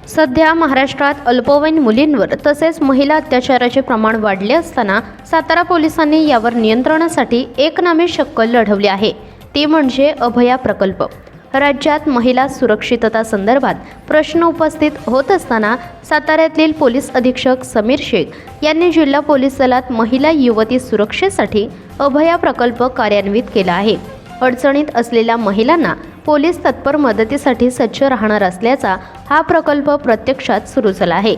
सध्या महाराष्ट्रात अल्पवयीन मुलींवर तसेच महिला अत्याचाराचे प्रमाण वाढले असताना सातारा पोलिसांनी यावर नियंत्रणासाठी एक नामी शक्कल लढवली आहे, ती म्हणजे अभया प्रकल्प। राज्यात महिला सुरक्षितता संदर्भात प्रश्न उपस्थित होत असताना साताऱ्यातील पोलीस अधीक्षक समीर शेख यांनी जिल्हा पोलीस दलात महिला युवती सुरक्षेसाठी अभया प्रकल्प कार्यान्वित केला आहे। अडचणीत असलेल्या महिलांना पोलीस तत्पर मदतीसाठी सज्ज राहणार असल्याचा हा प्रकल्प प्रत्यक्षात सुरू झाला आहे।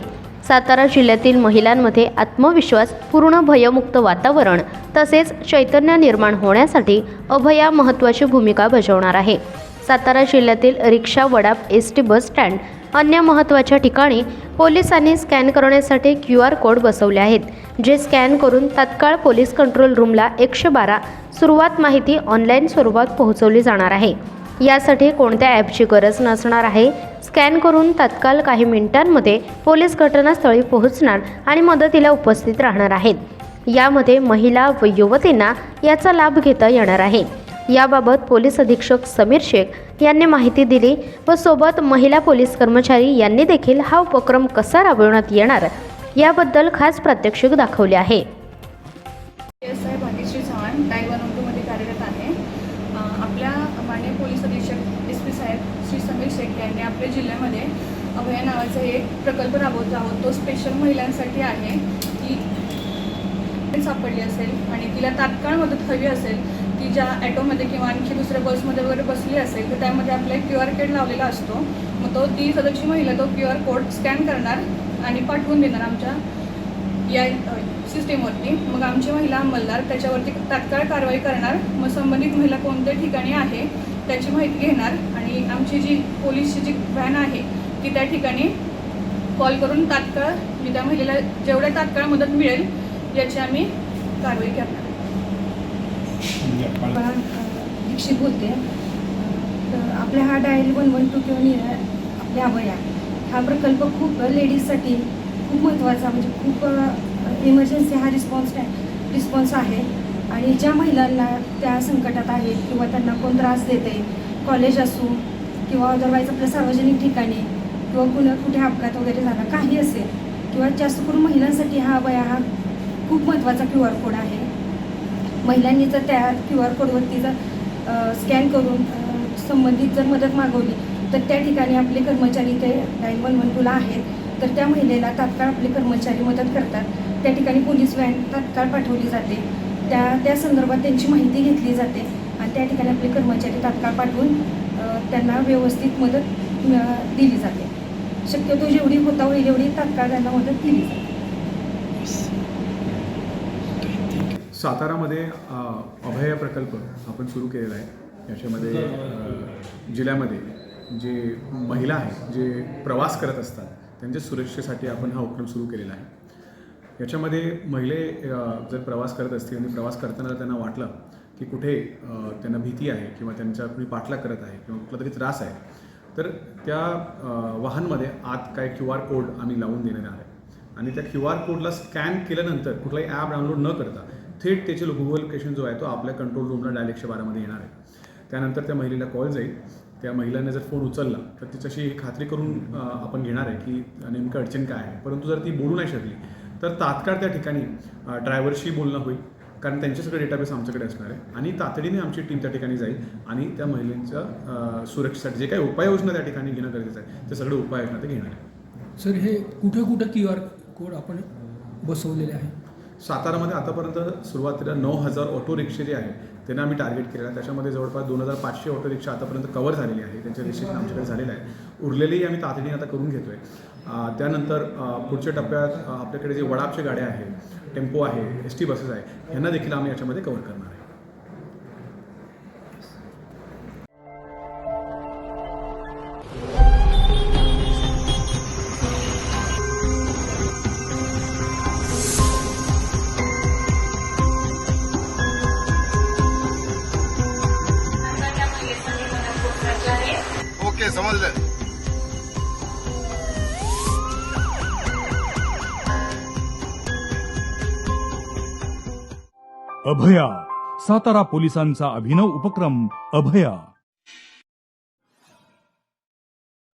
सातारा जिल्ह्यातील महिलांमध्ये आत्मविश्वास, पूर्ण भयमुक्त वातावरण तसेच चैतन्य निर्माण होण्यासाठी अभया महत्त्वाची भूमिका बजावणार आहे। सातारा जिल्ह्यातील रिक्षा, वडाप, एसटी बस स्टँड, अन्य महत्त्वाच्या ठिकाणी पोलिसांनी स्कॅन करण्यासाठी QR कोड बसवले आहेत, जे स्कॅन करून तात्काळ पोलीस कंट्रोल रूमला 112 सुरुवात माहिती ऑनलाईन स्वरूपात पोहोचवली जाणार आहे। यासाठी कोणत्या ॲपची गरज नसणार आहे। स्कॅन करून तात्काळ काही मिनिटांमध्ये पोलीस घटनास्थळी पोहोचणार आणि मदतीला उपस्थित राहणार आहेत। यामध्ये महिला व युवतींना याचा लाभ घेता येणार आहे। याबाबत पोलीस अधीक्षक समीर शेख यांनी माहिती दिली व सोबत महिला पोलीस कर्मचारी यांनी देखील हा उपक्रम कसा राबवण्यात येणार याबद्दल खास प्रात्यक्षिक दाखवले आहे। मध्ये कार्यरत आहे। आपल्या माननीय पोलीस अधीक्षक SP साहेब श्री समीर शेख यांनी आपल्या जिल्ह्यामध्ये अभया नावाचा एक प्रकल्प राबवत आहोत। तो स्पेशल महिलांसाठी आहे की सापडली असेल आणि तिला तात्काळ मदत हवी असेल, ती ज्या ॲटोमध्ये किंवा आणखी दुसऱ्या बसमध्ये वगैरे बसली असेल तर त्यामध्ये आपला एक QR कोड लावलेला असतो। मग तो ती सदरची महिला तो QR कोड स्कॅन करणार आणि पाठवून देणार आमच्या या सिस्टीमवरती। मग आमची महिला अंमलदार त्याच्यावरती तात्काळ कारवाई करणार। मग संबंधित महिला कोणत्या ठिकाणी आहे त्याची माहिती घेणार आणि आमची जी पोलीसची जी व्हॅन आहे ती त्या ठिकाणी कॉल करून तात्काळ त्या महिलेला जेवढ्या तात्काळ मदत मिळेल याची आम्ही कारवाई करणार। दीक्षित बोलते। तर आपल्या हा डायल 112 किंवा आपल्या अभया हा प्रकल्प खूप लेडीजसाठी खूप महत्त्वाचा, म्हणजे खूप इमर्जन्सी हा रिस्पॉन्स आहे। आणि ज्या महिलांना त्या संकटात आहेत किंवा त्यांना कोण त्रास देते, कॉलेज असो किंवा अदरवाईज आपल्या सार्वजनिक ठिकाणी किंवा कुठे अपघात वगैरे झाला काही असेल, किंवा जास्त करून महिलांसाठी हा अभया हा खूप महत्त्वाचा QR कोड आहे। महिलांनी जर त्या QR कोडवरती जर स्कॅन करून संबंधित जर मदत मागवली तर त्या ठिकाणी आपले कर्मचारी ते डायल 112 आहेत, तर त्या महिलेला तात्काळ आपले कर्मचारी मदत करतात। त्या ठिकाणी पोलीस व्हॅन तात्काळ पाठवली जाते, त्या संदर्भात त्यांची माहिती घेतली जाते आणि त्या ठिकाणी आपले कर्मचारी तात्काळ पाठवून त्यांना व्यवस्थित मदत दिली जाते। शक्यतो जेवढी होता होईल एवढी तात्काळ त्यांना मदत दिली जाते। सातारामध्ये अभया प्रकल्प आपण सुरू केलेला आहे। याच्यामध्ये जिल्ह्यामध्ये जे महिला आहेत, जे प्रवास करत असतात, त्यांच्या सुरक्षेसाठी आपण हा उपक्रम सुरू केलेला आहे। याच्यामध्ये जर प्रवास करत असतील आणि प्रवास करताना त्यांना वाटलं की कुठे त्यांना भीती आहे किंवा त्यांचा कुणी पाठलाग करत आहे किंवा कुठला तरी त्रास आहे, तर त्या वाहनमध्ये आत काय QR कोड आम्ही लावून देणार आहे आणि त्या QR कोडला स्कॅन केल्यानंतर कुठलाही ॲप डाउनलोड न करता थेट त्याचे गुगल लोकेशन जो आहे तो आपल्या कंट्रोल रूमला डायल 112 मध्ये येणार आहे। त्यानंतर त्या महिलेला कॉल जाईल। त्या महिलाने जर फोन उचलला तर तिच्याशी खात्री करून आपण घेणार आहे की नेमकं अडचण काय आहे। परंतु जर ती बोलू नाही शकली तर तात्काळ त्या ठिकाणी ड्रायव्हरशी बोलणं होईल, कारण त्यांचे सगळे डेटाबेस आमच्याकडे असणार आहे आणि तातडीने आमची टीम त्या ठिकाणी जाईल आणि त्या महिलांच्या सुरक्षेसाठी जे काही उपाययोजना त्या ठिकाणी घेणं गरजेचं आहे ते सगळे उपाययोजना ते घेणार आहे। सर, हे कुठं QR कोड आपण बसवलेले आहे? सातारामध्ये आतापर्यंत सुरुवातीला 9000 ऑटो रिक्षा जे आहे त्यांना आम्ही टार्गेट केलेलं आहे। त्याच्यामध्ये जवळपास 2500 ऑटो रिक्षा आतापर्यंत कव्हर झालेली आहे, त्यांचे रजिस्ट्रेशन आमच्याकडे झालेलं आहे। उरलेलेही आम्ही तातडीने आता करून घेतो आहे। त्यानंतर पुढच्या टप्प्यात आपल्याकडे जे वडापच्या गाड्या आहेत, टेम्पो आहे, ST बसेस आहे, ह्यांना देखील आम्ही याच्यामध्ये कव्हर करणार आहे। ओके, समजलं। अभया, सातारा पोलिसांचा अभिनव उपक्रम अभया।